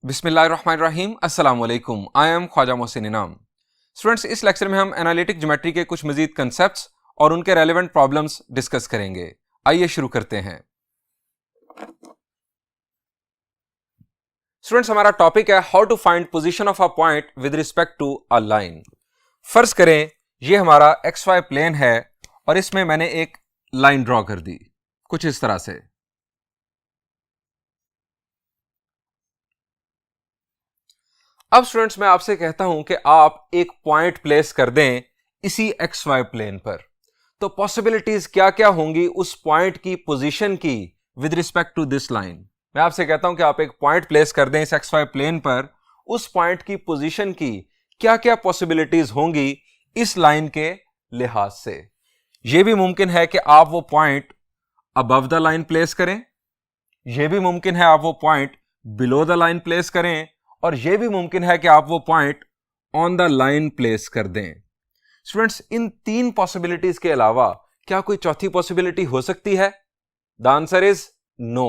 बिस्मिल्लाहिर्रहमानिर्रहीम अस्सलाम वालेकुम। आई एम ख्वाजा मोहसिन इनाम। स्टूडेंट्स, इस लेक्चर में हम एनालिटिक ज्योमेट्री के कुछ मजीद कंसेप्ट्स और उनके रेलेवेंट प्रॉब्लम्स डिस्कस करेंगे। आइए शुरू करते हैं। स्टूडेंट्स, हमारा टॉपिक है how to find position of a point with respect to a line. फर्ज करें ये हमारा एक्स वाई प्लेन है और इसमें मैंने एक लाइन ड्रॉ कर दी कुछ इस तरह से। अब स्टूडेंट्स, मैं आपसे कहता हूं कि आप एक पॉइंट प्लेस कर दें इसी एक्स वाई प्लेन पर, तो पॉसिबिलिटीज क्या क्या होंगी उस पॉइंट की पोजीशन की with respect to this line. मैं आपसे कहता हूं कि आप एक पॉइंट प्लेस कर दें इस एक्स वाई प्लेन पर, उस पॉइंट की पोजीशन की क्या क्या पॉसिबिलिटीज होंगी इस लाइन के लिहाज से। यह भी मुमकिन है कि आप वो point above the line place करें, यह भी मुमकिन है आप वो point below the line place करें, और यह भी मुमकिन है कि आप वो point on the line place कर दें। स्टूडेंट्स, इन तीन पॉसिबिलिटीज के अलावा क्या कोई चौथी पॉसिबिलिटी हो सकती है? The answer is no.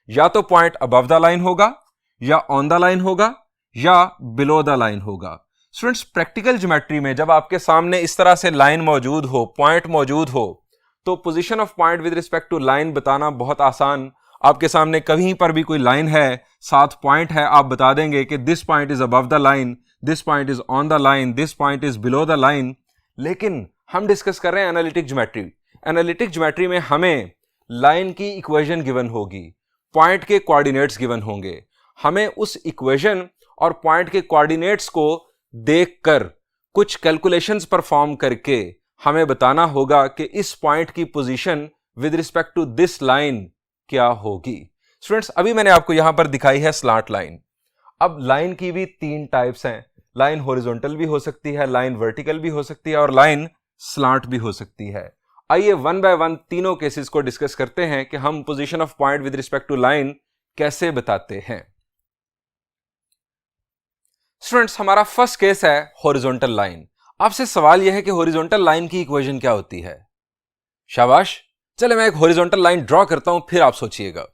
या तो पॉइंट अबव द लाइन होगा, या ऑन द लाइन होगा, या बिलो द लाइन होगा। स्टूडेंट्स, प्रैक्टिकल ज्योमेट्री में जब आपके सामने इस तरह से लाइन मौजूद हो, पॉइंट मौजूद हो, तो position of point with respect to line बताना बहुत आसान। आपके सामने कहीं पर भी कोई लाइन है, साथ पॉइंट है, आप बता देंगे कि this point is above the line, this point is on the line, this point is below the line. लेकिन हम डिस्कस कर रहे हैं एनालिटिक ज्योमेट्री। एनालिटिक ज्योमेट्री में हमें लाइन की इक्वेशन गिवन होगी, पॉइंट के कोऑर्डिनेट्स गिवन होंगे। हमें उस इक्वेशन और पॉइंट के कोऑर्डिनेट्स को देखकर कुछ कैलकुलेशंस परफॉर्म करके हमें बताना होगा कि इस पॉइंट की position with respect to this line क्या होगी। स्टूडेंट्स, अभी मैंने आपको यहां पर दिखाई है स्लांट लाइन। अब लाइन की भी तीन टाइप्स हैं। लाइन हॉरिजॉन्टल भी हो सकती है, लाइन वर्टिकल भी हो सकती है, और लाइन स्लांट भी हो सकती है। आइए वन बाय वन तीनों केसेस को डिस्कस करते हैं कि हम position of point with respect to line कैसे बताते हैं। स्टूडेंट्स, हमारा फर्स्ट केस है हॉरिजॉन्टल लाइन। आपसे सवाल यह है कि हॉरिजॉन्टल लाइन की इक्वेशन क्या होती है? शाबाश, चले मैं एक हॉरिजॉन्टल लाइन ड्रॉ करता हूं, फिर आप सोचिएगा।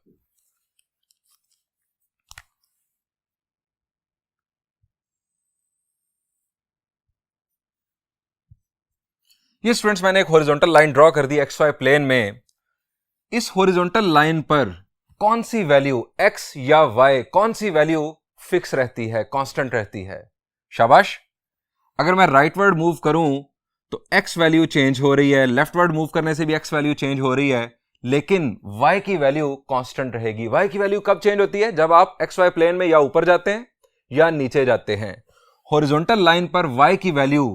ये स्टूडेंट्स, मैंने एक हॉरिजॉन्टल लाइन ड्रॉ कर दी एक्स वाई प्लेन में। इस हॉरिजॉन्टल लाइन पर कौन सी वैल्यू एक्स या वाई, कौन सी वैल्यू फिक्स रहती है, कांस्टेंट रहती है? शाबाश। अगर मैं राइटवर्ड मूव करूं तो एक्स वैल्यू चेंज हो रही है, लेफ्टवर्ड मूव करने से भी एक्स वैल्यू चेंज हो रही है, लेकिन वाई की वैल्यू कांस्टेंट रहेगी। वाई की वैल्यू कब चेंज होती है? जब आप एक्स वाई प्लेन में या ऊपर जाते हैं या नीचे जाते हैं। हॉरिजॉन्टल लाइन पर वाई की वैल्यू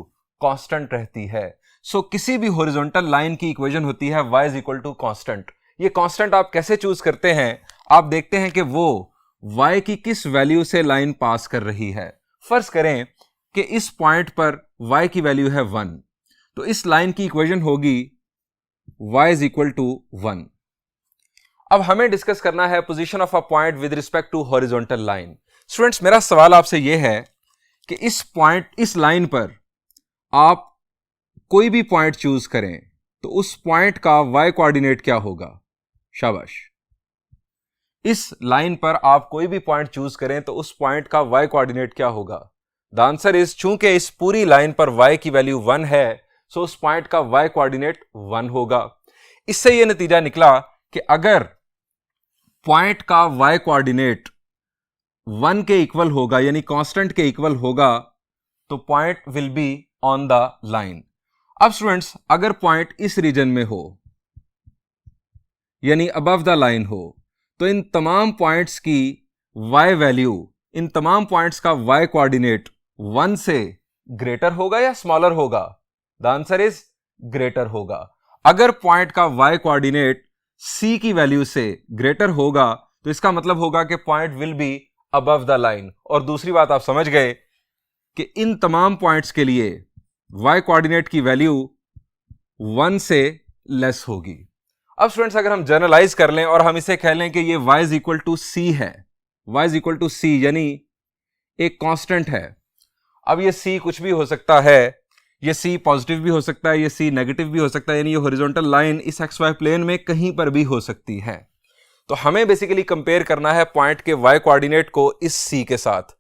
कांस्टेंट रहती है। सो किसी भी हॉरिजॉन्टल लाइन की इक्वेशन होती है y is equal to constant. ये कांस्टेंट आप कैसे चूज करते हैं? आप देखते हैं कि वो y की किस वैल्यू से लाइन पास कर रही है। फर्ज करें कि इस पॉइंट पर y की वैल्यू है 1, तो इस लाइन की इक्वेशन होगी y इज इक्वल टू 1। अब हमें डिस्कस करना है position of a point with respect to horizontal line. Students, मेरा सवाल आपसे यह है कि इस लाइन पर आप कोई भी पॉइंट चूज करें तो उस पॉइंट का y कोऑर्डिनेट क्या होगा? शाबाश। इस लाइन पर आप कोई भी पॉइंट चूज करें तो उस पॉइंट का y कोऑर्डिनेट क्या होगा? द आंसर इज, चूंकि इस पूरी लाइन पर y की वैल्यू 1 है, सो उस पॉइंट का y कोऑर्डिनेट 1 होगा। इससे यह नतीजा निकला कि अगर पॉइंट का y कोऑर्डिनेट 1 के इक्वल होगा, यानी कांस्टेंट के इक्वल होगा, तो point will be on the line. अब स्टूडेंट्स, अगर पॉइंट इस रीजन में हो, यानी अबव द लाइन हो, तो इन तमाम पॉइंट्स की y वैल्यू, इन तमाम पॉइंट्स का y कोऑर्डिनेट 1 से ग्रेटर होगा या स्मॉलर होगा? द आंसर इज ग्रेटर होगा। अगर पॉइंट का y कोऑर्डिनेट c की वैल्यू से ग्रेटर होगा तो इसका मतलब होगा कि point will be above the line. और दूसरी बात आप समझ गए कि इन तमाम पॉइंट्स के लिए y कोऑर्डिनेट की वैल्यू 1 से लेस होगी। अब स्टूडेंट्स, अगर हम जनरलाइज कर लें और हम इसे कह लें कि ये y is equal to c है, y is equal to c यानी एक कांस्टेंट है। अब ये c कुछ भी हो सकता है, ये c पॉजिटिव भी हो सकता है, ये c नेगेटिव भी हो सकता है, यानी ये हॉरिजॉन्टल लाइन इस xy प्लेन में कहीं पर भी हो सकती है। तो हमें बेसिकली कंपेयर करना है पॉइंट के y कोऑर्डिनेट को इस c के साथ।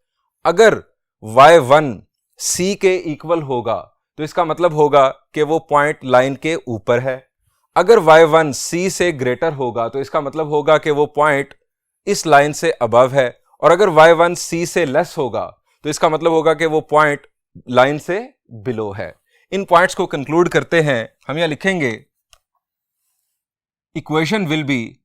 अगर y1 c के इक्वल होगा तो इसका मतलब होगा कि वो पॉइंट लाइन के ऊपर है। अगर y1 c से ग्रेटर होगा तो इसका मतलब होगा कि वो पॉइंट इस लाइन से अबव है। और अगर y1 c से लेस होगा तो इसका मतलब होगा कि वो पॉइंट लाइन से बिलो है। इन पॉइंट्स को कंक्लूड करते हैं, हम यहां लिखेंगे equation will be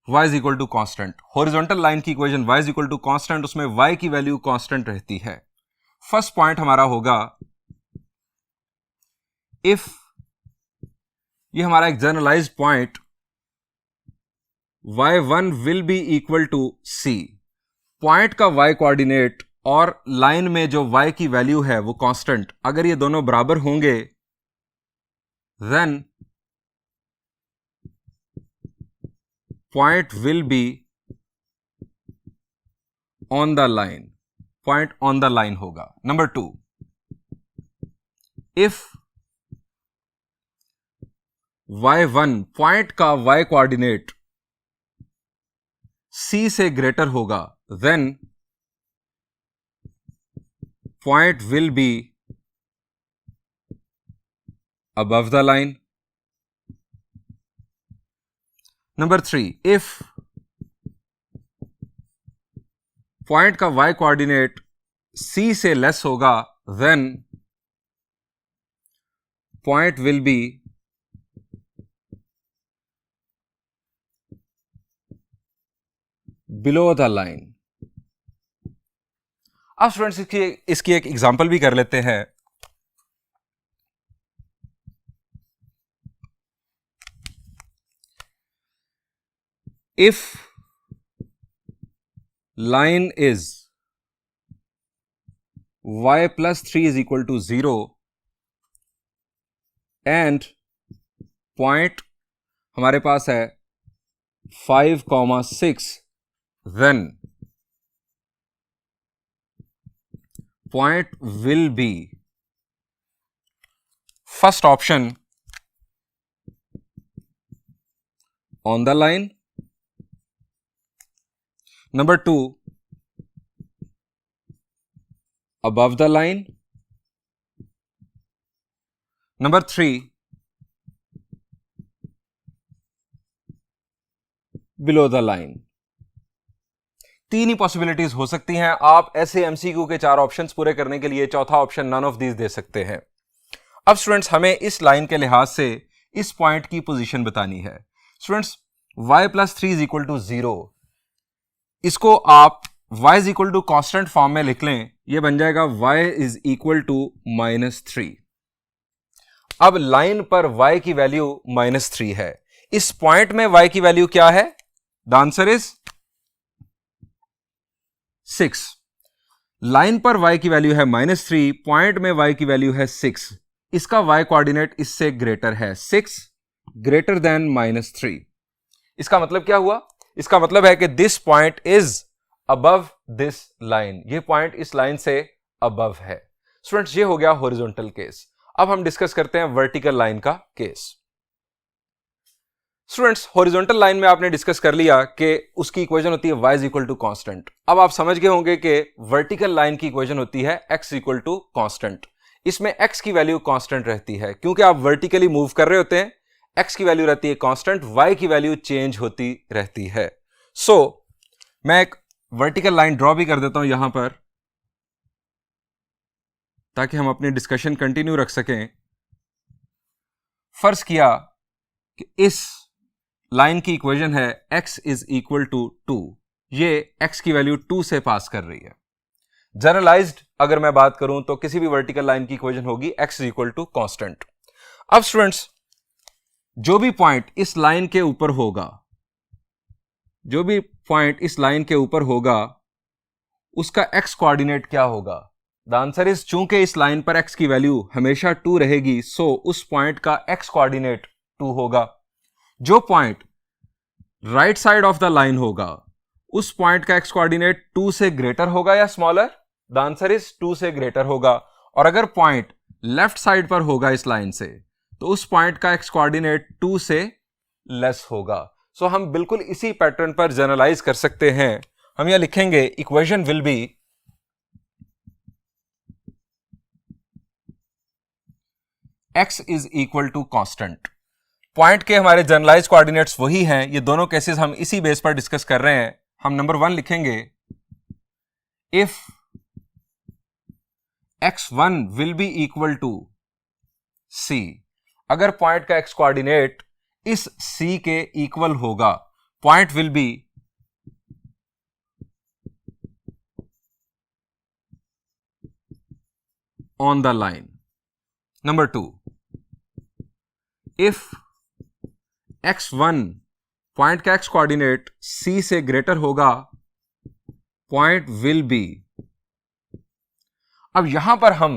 y is equal to constant. Horizontal line की equation y is equal to constant, उसमें y की वैल्यू कॉन्स्टेंट रहती है। फर्स्ट पॉइंट हमारा होगा इफ, ये हमारा एक generalised point y1 will be equal to c। Point का y कोऑर्डिनेट और लाइन में जो y की वैल्यू है वो कांस्टेंट, अगर ये दोनों बराबर होंगे then point will be on the line, point on the line होगा। नंबर 2, इफ y1 पॉइंट का y कोऑर्डिनेट c से ग्रेटर होगा then point will be above the line. Number 3, if point का y कोऑर्डिनेट c से less होगा then point will be below the line. अब students इसकी एक एग्जांपल भी कर लेते हैं। If line is y plus 3 is equal to 0 and point हमारे पास है 5,6, then point will be first option on the line, number 2 above the line, number 3 below the line। तीन ही पॉसिबिलिटीज हो सकती हैं। आप ऐसे एमसीक्यू के 4 ऑप्शंस पूरे करने के लिए चौथा ऑप्शन नन ऑफ दीज दे सकते हैं। अब स्टूडेंट्स हमें इस लाइन के लिहाज से इस पॉइंट की पोजीशन बतानी है। Students y plus 3 is equal to 0, इसको आप y is equal to constant form में लिख लें, यह बन जाएगा y is equal to -3। अब लाइन पर y की वैल्यू -3 है, इस पॉइंट में y की वैल्यू क्या है? The answer is 6। लाइन पर y की वैल्यू है -3, पॉइंट में y की वैल्यू है 6, इसका y कोऑर्डिनेट इससे ग्रेटर है, 6 ग्रेटर देन -3। इसका मतलब क्या हुआ? इसका मतलब है कि this point is above this line, ये पॉइंट इस लाइन से अबव है। स्टूडेंट्स ये हो गया हॉरिजॉन्टल केस। अब हम डिस्कस करते हैं वर्टिकल लाइन का केस। स्टूडेंट्स हॉरिजॉन्टल लाइन में आपने डिस्कस कर लिया कि उसकी इक्वेशन होती है y is equal to constant. अब आप समझ गए होंगे कि वर्टिकल लाइन की इक्वेशन होती है x इक्वल टू कांस्टेंट। इसमें x की वैल्यू कांस्टेंट रहती है क्योंकि आप वर्टिकली मूव कर रहे होते हैं, x की वैल्यू रहती है कांस्टेंट, y की वैल्यू चेंज होती रहती है। सो मैं एक वर्टिकल लाइन ड्रॉ भी कर देता हूं यहां पर ताकि हम अपनी डिस्कशन कंटिन्यू रख सकें। फर्ज किया कि इस लाइन की इक्वेशन है x इज इक्वल टू 2, ये x की वैल्यू 2 से पास कर रही है। जनरलाइज्ड अगर मैं बात करूं तो किसी भी वर्टिकल लाइन की इक्वेशन होगी x is equal to constant. अब स्टूडेंट्स जो भी पॉइंट इस लाइन के ऊपर होगा, जो भी पॉइंट इस लाइन के ऊपर होगा उसका x कोऑर्डिनेट क्या होगा? द आंसर इज, चूंकि इस लाइन पर x की वैल्यू हमेशा 2 रहेगी, सो उस पॉइंट का x कोऑर्डिनेट 2 होगा। जो point right side of the line होगा उस पॉइंट का x कोऑर्डिनेट 2 से ग्रेटर होगा या स्मॉलर? द आंसर इज 2 से ग्रेटर होगा। और अगर पॉइंट लेफ्ट साइड पर होगा इस लाइन से, तो उस पॉइंट का एक्स कोऑर्डिनेट 2 से लेस होगा। सो हम बिल्कुल इसी पैटर्न पर जनरलाइज कर सकते हैं। हम यह लिखेंगे equation will be x is equal to constant. Point के हमारे जनरलाइज कोऑर्डिनेट्स वही हैं, ये दोनों केसेस हम इसी बेस पर डिस्कस कर रहे हैं। हम नंबर 1 लिखेंगे if x1 will be equal to c। अगर पॉइंट का x कोऑर्डिनेट इस c के इक्वल होगा, point will be on the line. Number 2, if x1 point का x कोऑर्डिनेट c से ग्रेटर होगा, पॉइंट विल बी। अब यहां पर हम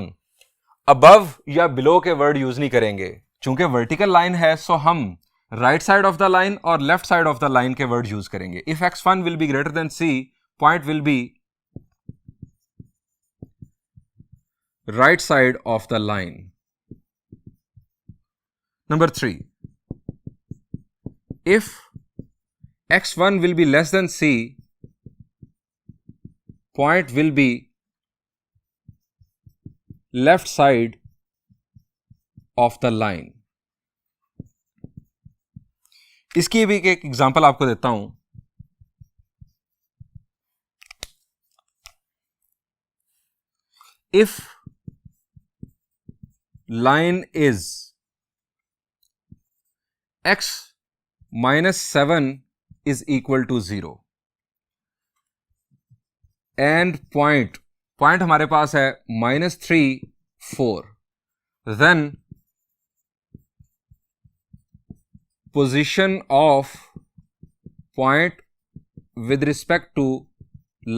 अबव या बिलो के वर्ड यूज नहीं करेंगे, चूंकि वर्टिकल लाइन है, सो हम right side of the line और left side of the line के वर्ड यूज करेंगे। If x1 will be greater than c, point will be right side of the line. Number 3, if x1 will be less than c, point will be left side of the line. इसकी भी एक example आपको देता हूं। If line is x minus 7 is equal to 0 and point हमारे पास है -3 4, then position of point with respect to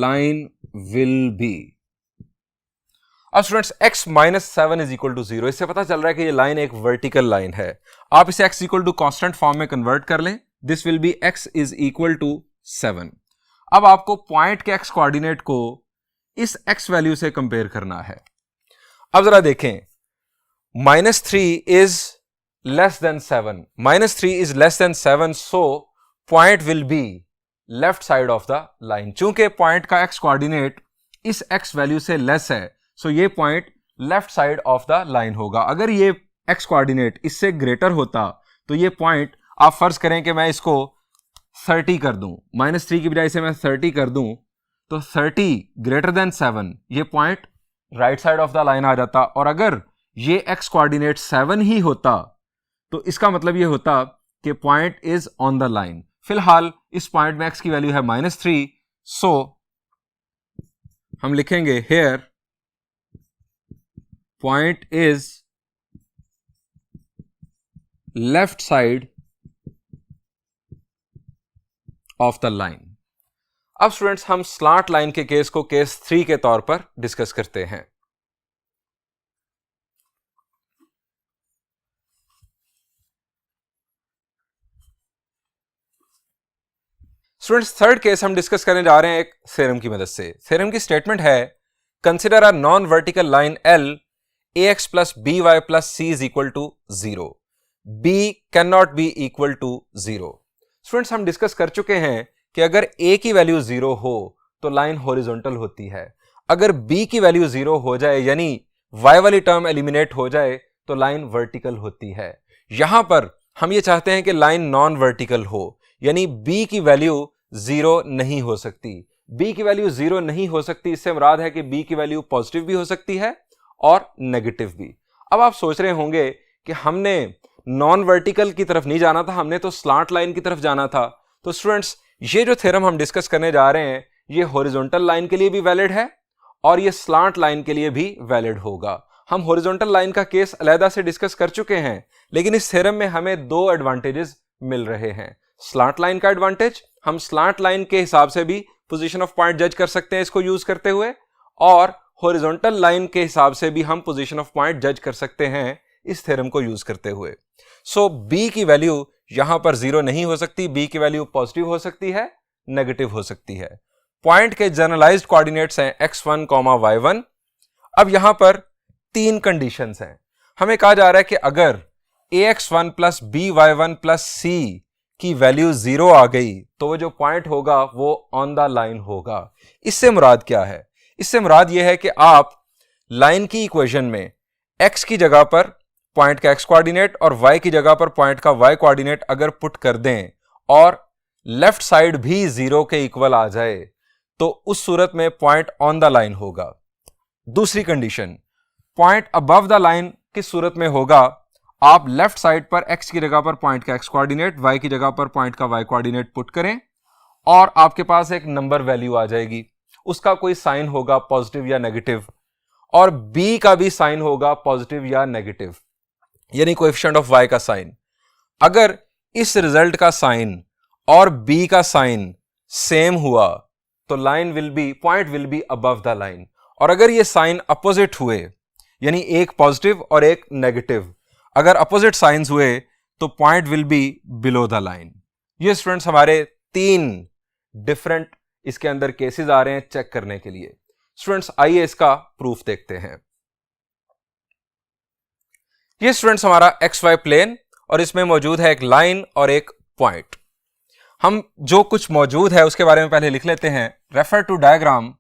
line will be। अब students x minus 7 is equal to 0, इससे पता चल रहा है कि ये लाइन एक वर्टिकल लाइन है। आप इसे x equal to constant form में कन्वर्ट कर लें, this will be x is equal to 7। अब आपको पॉइंट के x कोऑर्डिनेट को इस x वैल्यू से कंपेयर करना है। अब जरा देखें, -3 is less than 7, -3 is less than 7, so point will be left side of the line. चूंकि पॉइंट का x कोऑर्डिनेट इस x वैल्यू से लेस है, सो ये point left side of the line होगा। अगर ये x कोऑर्डिनेट इससे ग्रेटर होता, तो ये पॉइंट, आप फर्ज करें कि मैं इसको 30 कर दूं, -3 की बजाय से मैं 30 कर दूं, तो 30 ग्रेटर देन 7, ये point right side of the line आ जाता। और अगर ये x कोऑर्डिनेट 7 ही होता, तो इसका मतलब ये होता कि point is on the line. फिलहाल इस पॉइंट में x की वैल्यू है -3, सो हम लिखेंगे here point is left side of the line। अब स्टूडेंट्स हम स्लांट लाइन के केस को केस 3 के तौर पर डिस्कस करते हैं। स्टूडेंट्स थर्ड केस हम डिस्कस करने जा रहे हैं एक थ्योरम की मदद से। थ्योरम की स्टेटमेंट है, consider a non vertical line L ax plus by plus c is equal to 0, b cannot be equal to 0। Students हम डिस्कस कर चुके हैं कि अगर a की वैल्यू 0 हो तो लाइन हॉरिजॉन्टल होती है, अगर b की वैल्यू 0 हो जाए यानी y वाली टर्म एलिमिनेट हो जाए तो लाइन वर्टिकल होती है। यहां पर हम ये चाहते हैं कि लाइन नॉन वर्टिकल हो, यानी b की वैल्यू 0 नहीं हो सकती। b की वैल्यू 0 नहीं हो सकती, इससे मुराद है कि b की वैल्यू पॉजिटिव भी हो सकती है और नेगेटिव भी। अब आप सोच रहे होंगे कि हमने नॉन वर्टिकल की तरफ नहीं जाना था, हमने तो स्लांट लाइन की तरफ जाना था। तो स्टूडेंट्स ये जो थ्योरम हम डिस्कस करने जा रहे हैं, ये हॉरिजॉन्टल लाइन के लिए भी वैलिड है और ये स्लांट लाइन के लिए भी वैलिड होगा। हम हॉरिजॉन्टल लाइन का केस अलहदा से डिस्कस कर चुके हैं, लेकिन इस थ्योरम में हमें दो एडवांटेजेस मिल रहे हैं। स्लांट लाइन का एडवांटेज, हम स्लांट लाइन के हिसाब से भी पोजीशन ऑफ पॉइंट जज कर सकते हैं इसको यूज करते हुए, और हॉरिजॉन्टल लाइन के हिसाब से भी हम पोजीशन ऑफ पॉइंट जज कर सकते हैं इस थ्योरम को यूज करते हुए। सो बी की वैल्यू यहां पर 0 नहीं हो सकती, बी की वैल्यू पॉजिटिव हो सकती है, नेगेटिव हो सकती है। पॉइंट के जनरलाइज्ड कोऑर्डिनेट्स हैं x1, y1। अब यहां पर तीन कंडीशंस हैं। हमें कहा जा रहा है कि अगर ax1 plus by1 plus c की वैल्यू 0 आ गई तो वो जो पॉइंट होगा वो ऑन द लाइन होगा। इससे मुराद क्या है? इससे मुराद यह है कि आप लाइन की इक्वेशन में x की जगह पर पॉइंट का x कोऑर्डिनेट और y की जगह पर पॉइंट का y कोऑर्डिनेट अगर पुट कर दें और लेफ्ट साइड भी 0 के इक्वल आ जाए तो उस सूरत में पॉइंट ऑन द लाइन होगा। दूसरी condition, point above the line किस सूरत में होगा? आप लेफ्ट साइड पर x की जगह पर पॉइंट का x कोऑर्डिनेट, y की जगह पर पॉइंट का y कोऑर्डिनेट पुट करें और आपके पास एक नंबर वैल्यू आ जाएगी। उसका कोई साइन होगा पॉजिटिव या नेगेटिव और b का भी साइन होगा पॉजिटिव या नेगेटिव, यानी कोएफिशिएंट ऑफ y का साइन। अगर इस रिजल्ट का साइन और b का साइन सेम हुआ तो line will be, point will be above the line. और अगर ये साइन अपोजिट हुए, यानी एक पॉजिटिव और एक नेगेटिव, अगर अपोजिट साइंस हुए तो point will be below the line. ये स्टूडेंट्स हमारे तीन डिफरेंट इसके अंदर केसेस आ रहे हैं चेक करने के लिए। स्टूडेंट्स आइए इसका प्रूफ देखते हैं। ये स्टूडेंट्स हमारा एक्स वाई प्लेन और इसमें मौजूद है एक लाइन और एक पॉइंट। हम जो कुछ मौजूद है उसके बारे में पहले लिख लेते हैं। Refer to diagram.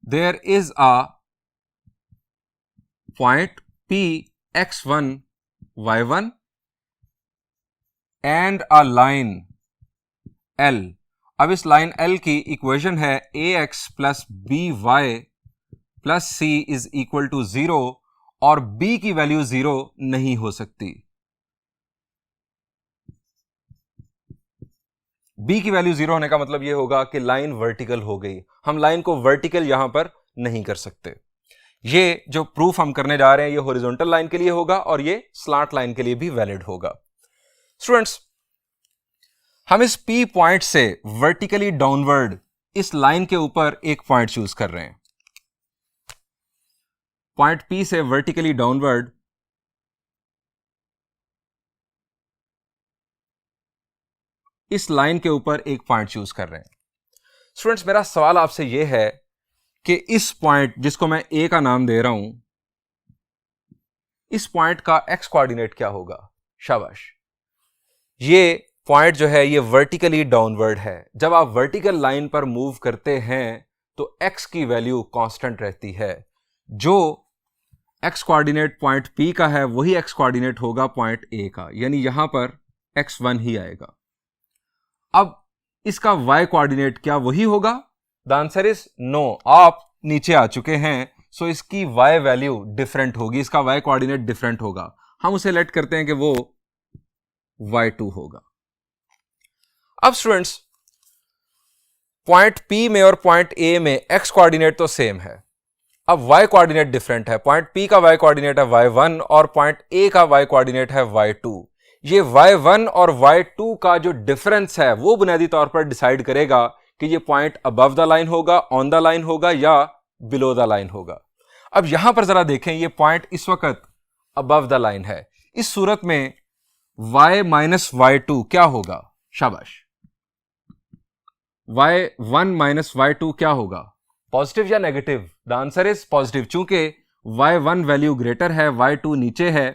There is a point P x1 y1 and a line L। अब इस लाइन L की इक्वेशन है ax plus b y plus c is equal to 0 और b की वैल्यू 0 नहीं हो सकती। b की वैल्यू 0 होने का मतलब यह होगा कि लाइन वर्टिकल हो गई। हम लाइन को वर्टिकल यहां पर नहीं कर सकते। ये जो प्रूफ हम करने जा रहे हैं ये हॉरिजॉन्टल लाइन के लिए होगा और ये स्लांट लाइन के लिए भी वैलिड होगा। स्टूडेंट्स, हम इस P पॉइंट से वर्टिकली डाउनवर्ड इस लाइन के ऊपर एक पॉइंट चूज कर रहे हैं। पॉइंट P से वर्टिकली डाउनवर्ड इस लाइन के ऊपर एक पॉइंट चूज कर रहे हैं। स्टूडेंट्स, मेरा सवाल आपसे यह है कि इस पॉइंट जिसको मैं A का नाम दे रहा हूं, इस पॉइंट का x कोऑर्डिनेट क्या होगा? शाबाश। ये पॉइंट जो है ये वर्टिकली डाउनवर्ड है। जब आप वर्टिकल लाइन पर मूव करते हैं तो x की वैल्यू कांस्टेंट रहती है। जो x कोऑर्डिनेट पॉइंट P का है वही x कोऑर्डिनेट होगा पॉइंट A का, यानी यहां पर x1 ही आएगा। अब इसका y कोऑर्डिनेट क्या वही होगा? The answer is no. आप नीचे आ चुके हैं, सो इसकी y वैल्यू डिफरेंट होगी, इसका y कोऑर्डिनेट डिफरेंट होगा। हम उसे लेट करते हैं कि वो y2 होगा। अब स्टूडेंट्स, पॉइंट P में और पॉइंट A में x कोऑर्डिनेट तो सेम है, अब y कोऑर्डिनेट डिफरेंट है। पॉइंट P का y कोऑर्डिनेट है y1 और पॉइंट A का y कोऑर्डिनेट है y2। ये y1 और y2 का जो डिफरेंस है वो बुनियादी तौर पर डिसाइड करेगा कि ये पॉइंट अबव द लाइन होगा, ऑन द लाइन होगा या बिलो द लाइन होगा। अब यहां पर जरा देखें, ये पॉइंट इस वक्त अबव द लाइन है। इस सूरत में y माइनस y2 क्या होगा? शाबाश। y1 माइनस y2 क्या होगा? पॉजिटिव या negative? The answer is positive. चूंकि y1 वैल्यू ग्रेटर है, y2 नीचे है,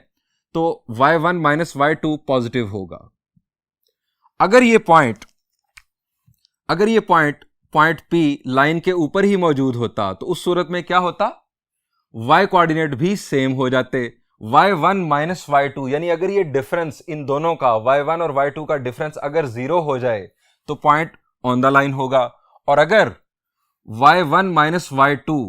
तो y1 माइनस y2 पॉजिटिव होगा। अगर ये पॉइंट पॉइंट P लाइन के ऊपर ही मौजूद होता तो उस सूरत में क्या होता? y कोऑर्डिनेट भी सेम हो जाते। y1 माइनस y2, यानी अगर ये डिफरेंस इन दोनों का, y1 और y2 का डिफरेंस अगर 0 हो जाए तो पॉइंट ऑन द लाइन होगा। और अगर y1 minus y2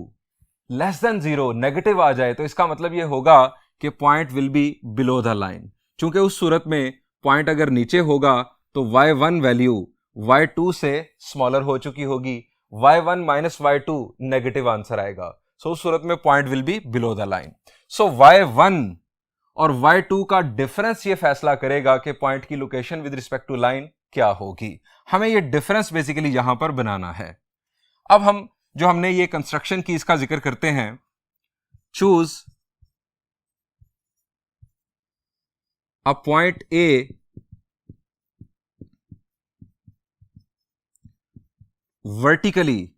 less than 0 negative आ जाए तो इसका मतलब यह होगा कि point will be below the line. चूंकि उस सूरत में पॉइंट अगर नीचे होगा तो y1 वैल्यू y2 से स्मॉलर हो चुकी होगी, y1 minus y2 negative answer आएगा। सो उस सूरत में point will be below the line. So y1 और y2 का डिफरेंस ये फैसला करेगा कि पॉइंट की location with respect to line क्या होगी। हमें ये डिफरेंस बेसिकली यहां पर बनाना है। अब हम जो हमने ये कंस्ट्रक्शन की इसका जिक्र करते हैं। Choose a point A vertically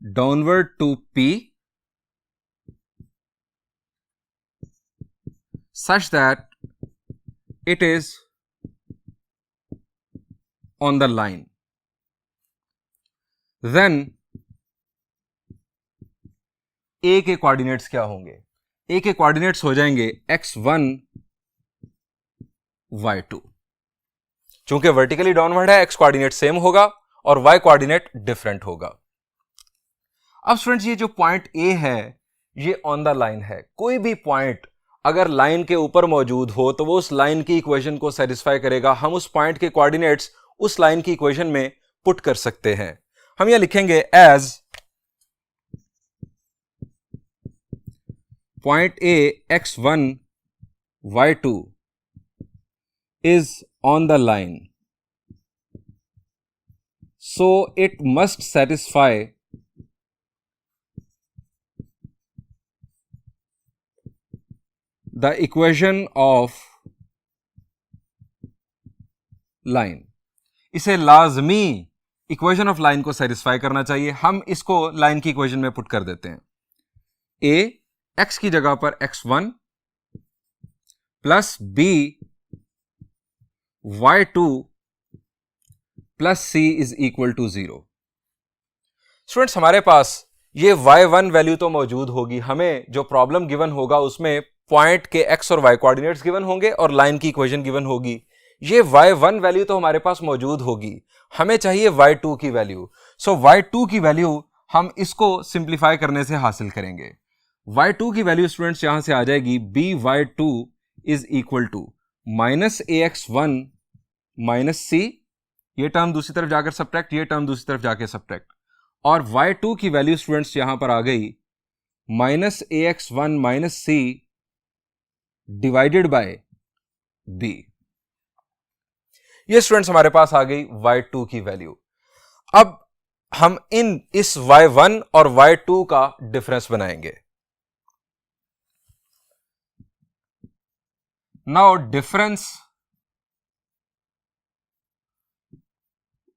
downward to P such that it is on the line, then A के कोऑर्डिनेट्स क्या होंगे? A के कोऑर्डिनेट्स हो जाएंगे x1 y2। चूंकि वर्टिकली डाउनवर्ड है, x कोऑर्डिनेट सेम होगा और y कोऑर्डिनेट डिफरेंट होगा। अब स्टूडेंट्स, ये जो पॉइंट A है ये ऑन द लाइन है। कोई भी पॉइंट अगर लाइन के ऊपर मौजूद हो तो वो उस लाइन की इक्वेशन को सेटिस्फाई करेगा। हम उस पॉइंट के कोऑर्डिनेट्स उस लाइन की इक्वेशन में पुट कर सकते हैं। हम यह लिखेंगे as point A x1 y2 is on the line, so it must satisfy the equation of line। इसे लाजमी इक्वेशन ऑफ लाइन को सेटिस्फाई करना चाहिए। हम इसको लाइन की इक्वेशन में पुट कर देते हैं। A x की जगह पर x1 plus b y2 plus c is equal to 0। Students, हमारे पास ये y1 वैल्यू तो मौजूद होगी। हमें जो प्रॉब्लम गिवन होगा उसमें पॉइंट के x और y कोऑर्डिनेट्स गिवन होंगे और लाइन की इक्वेशन गिवन होगी। ये y1 वैल्यू तो हमारे पास मौजूद होगी। हमें चाहिए y2 की वैल्यू। सो y2 की वैल्यू हम इसको सिंप्लीफाई करने से हासिल करेंगे। y2 की वैल्यू स्टूडेंट्स यहां से आ जाएगी by2 is equal to minus ax1 minus c, ये टर्म दूसरी तरफ जाकर सब्ट्रैक्ट, ये टर्म दूसरी तरफ जाकर सब्ट्रैक्ट, और y2 की वैल्यू स्टूडेंट्स यहां पर आ गई minus ax1 minus c divided by b। ये स्टूडेंट्स हमारे पास आ गई y2 की वैल्यू। अब हम इस y1 और y2 का डिफरेंस बनाएंगे। Now difference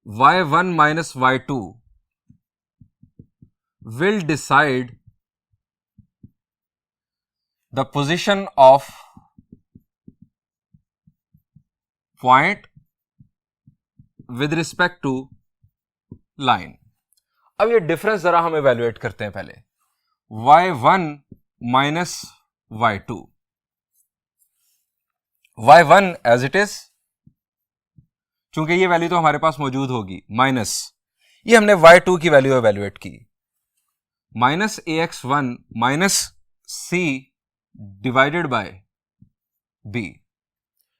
y1 minus y2 will decide the position of point with respect to line। अब ये डिफरेंस जरा हम इवेल्युएट करते हैं। पहले y1 minus y2, y1 as it is, चूंकि ये वैल्यू तो हमारे पास मौजूद होगी, माइनस ये हमने y2 की वैल्यू इवेल्युएट की, minus ax1 minus c divided by b।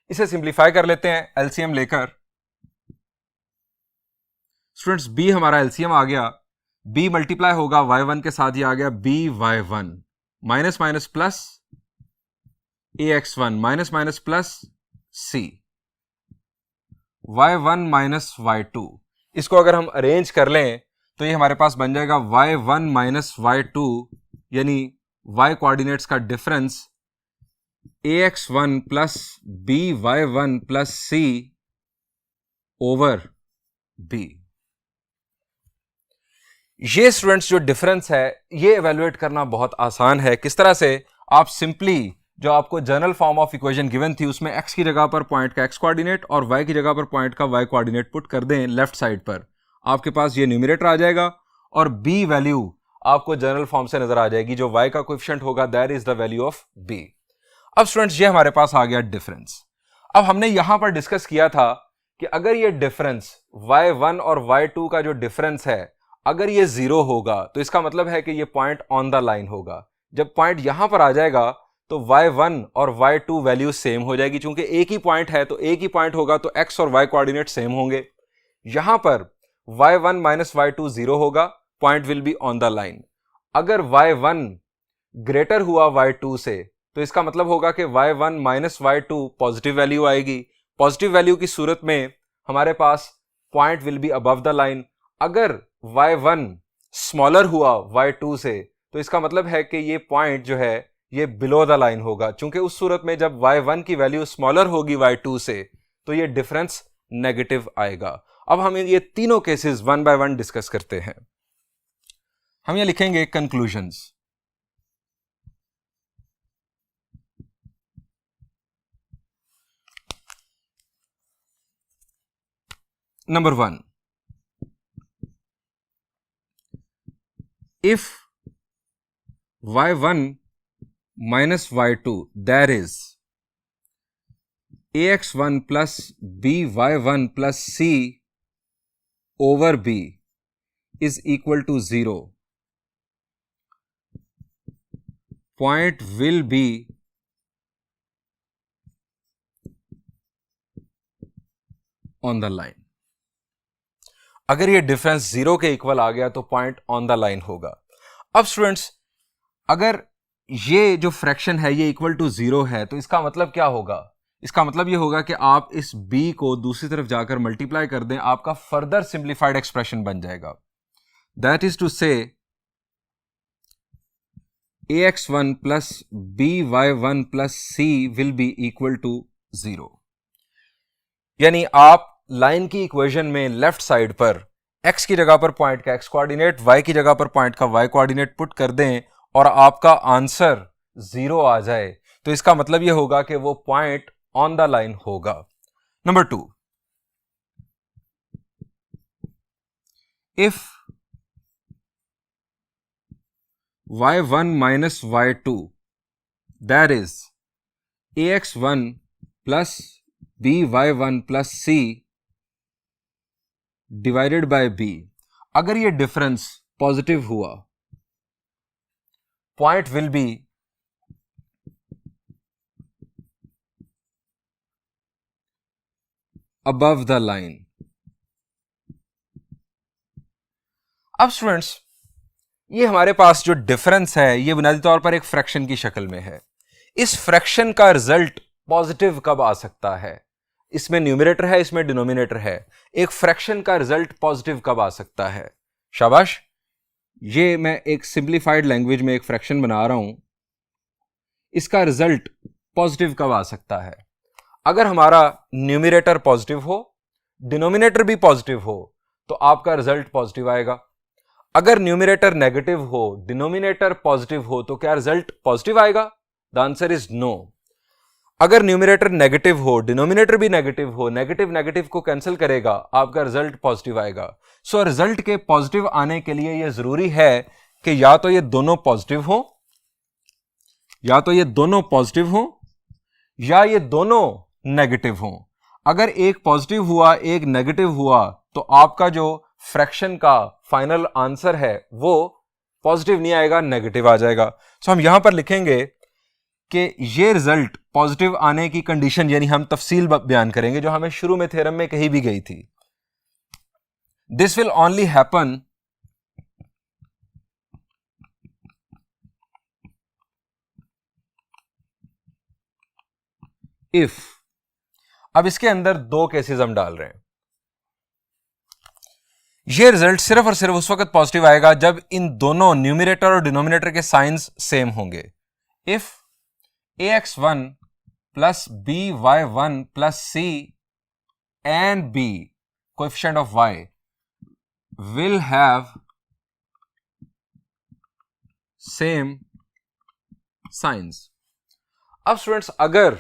इसे सिंप्लीफाई कर लेते हैं एलसीएम लेकर। स्टूडेंट्स, b हमारा एलसीएम आ गया, b मल्टीप्लाई होगा y1 के साथ, ही आ गया b y1 minus minus plus ax1 minus minus plus c y1 minus y2। इसको अगर हम अरेंज कर लें तो ये हमारे पास बन जाएगा y1 माइनस y2, यानी y कोऑर्डिनेट्स का difference ax1 plus by1 plus c over b। ये स्टूडेंट्स जो डिफरेंस है ये इवेल्युएट करना बहुत आसान है। किस तरह से? आप सिंपली जो आपको general form of equation given थी उसमें x की जगह पर पॉइंट का x कोऑर्डिनेट और y की जगह पर पॉइंट का y कोऑर्डिनेट पुट कर दें लेफ्ट साइड पर, आपके पास ये न्यूमरेटर आ जाएगा और b वैल्यू आपको जनरल फॉर्म से नजर आ जाएगी। जो y का कोएफिशिएंट होगा that is the value of b। अब स्टूडेंट्स ये हमारे पास आ गया डिफरेंस। अब हमने यहां पर डिस्कस किया था कि अगर ये डिफरेंस y1 और y2 का जो डिफरेंस है अगर ये 0 होगा तो इसका मतलब है कि ये पॉइंट ऑन द लाइन होगा। जब पॉइंट यहां पर आ जाएगा तो y1 और y2 वैल्यू सेम हो जाएगी। चूंकि एक ही पॉइंट है तो एक ही पॉइंट होगा तो x और y कोऑर्डिनेट सेम होंगे। यहां पर y1 माइनस y2 0 होगा, point will be on the line. अगर y1 ग्रेटर हुआ y2 से तो इसका मतलब होगा कि y1 minus y2 positive value आएगी। पॉजिटिव वैल्यू की सूरत में हमारे पास point will be above the line. अगर y1 स्मॉलर हुआ y2 से तो इसका मतलब है कि ये पॉइंट जो है ये बिलो द लाइन होगा। चूंकि उस सूरत में जब y1 की वैल्यू स्मॉलर होगी y2 से तो ये डिफरेंस नेगेटिव आएगा। अब हम ये तीनों cases one by one discuss करते हैं। हम ये लिखेंगे conclusions. Number 1, if y1 minus y2, there is ax1 plus by1 plus c over b is equal to 0, point will be on the line। अगर ये डिफरेंस 0 के इक्वल आ गया तो पॉइंट ऑन द लाइन होगा। अब स्टूडेंट्स, अगर ये जो फ्रैक्शन है ये इक्वल टू 0 है तो इसका मतलब क्या होगा? इसका मतलब ये होगा कि आप इस b को दूसरी तरफ जाकर मल्टीप्लाई कर दें, आपका फर्दर सिंप्लीफाइड एक्सप्रेशन बन जाएगा। दैट इज टू से ax1 plus by1 plus c will be equal to 0। यानी आप लाइन की इक्वेशन में लेफ्ट साइड पर x की जगह पर पॉइंट का x कोऑर्डिनेट, y की जगह पर पॉइंट का y कोऑर्डिनेट पुट कर दें और आपका आंसर 0 आ जाए तो इसका मतलब यह होगा कि वो पॉइंट ऑन द लाइन होगा। Number 2, if y1 minus y2, that is ax1 plus by1 plus c divided by b, अगर ये डिफरेंस पॉजिटिव हुआ, point will be above the line. अब स्टूडेंट्स, ये हमारे पास जो डिफरेंस है ये बुनियादी तौर पर एक फ्रैक्शन की शक्ल में है। इस फ्रैक्शन का रिजल्ट पॉजिटिव कब आ सकता है? इसमें न्यूमरेटर है, इसमें डिनोमिनेटर है। एक फ्रैक्शन का रिजल्ट पॉजिटिव कब आ सकता है? शाबाश, ये मैं एक सिंप्लीफाइड लैंग्वेज में एक फ्रैक्शन बना रहा हूं। इसका रिजल्ट पॉजिटिव कब आ सकता है? अगर हमारा न्यूमरेटर पॉजिटिव हो, डिनोमिनेटर भी पॉजिटिव हो तो आपका रिजल्ट पॉजिटिव आएगा। अगर न्यूमरेटर नेगेटिव हो, डिनोमिनेटर पॉजिटिव हो तो क्या रिजल्ट पॉजिटिव आएगा? The answer is no. अगर न्यूमरेटर नेगेटिव हो, डिनोमिनेटर भी नेगेटिव हो, नेगेटिव नेगेटिव को कैंसिल करेगा, आपका रिजल्ट पॉजिटिव आएगा। सो रिजल्ट के पॉजिटिव आने के लिए यह जरूरी है कि या तो ये दोनों पॉजिटिव हो, या तो ये दोनों पॉजिटिव हो, या ये दोनों नेगेटिव हो। अगर एक पॉजिटिव हुआ, एक नेगेटिव हुआ तो आपका जो फ्रैक्शन का फाइनल आंसर है वो पॉजिटिव नहीं आएगा, नेगेटिव आ जाएगा। सो हम यहां पर लिखेंगे कि ये रिजल्ट पॉजिटिव आने की कंडीशन, यानी हम तफसील बयान करेंगे जो हमें शुरू में थ्योरम में कही भी गई थी। This will only happen if, अब इसके अंदर दो केसेस हम डाल रहे हैं। ये रिजल्ट सिर्फ और सिर्फ उस वक्त पॉजिटिव आएगा जब इन दोनों न्यूमरेटर और डिनोमिनेटर के साइंस सेम होंगे। If ax1 plus by1 plus c and b, coefficient of y, will have same signs। अब स्टूडेंट्स, अगर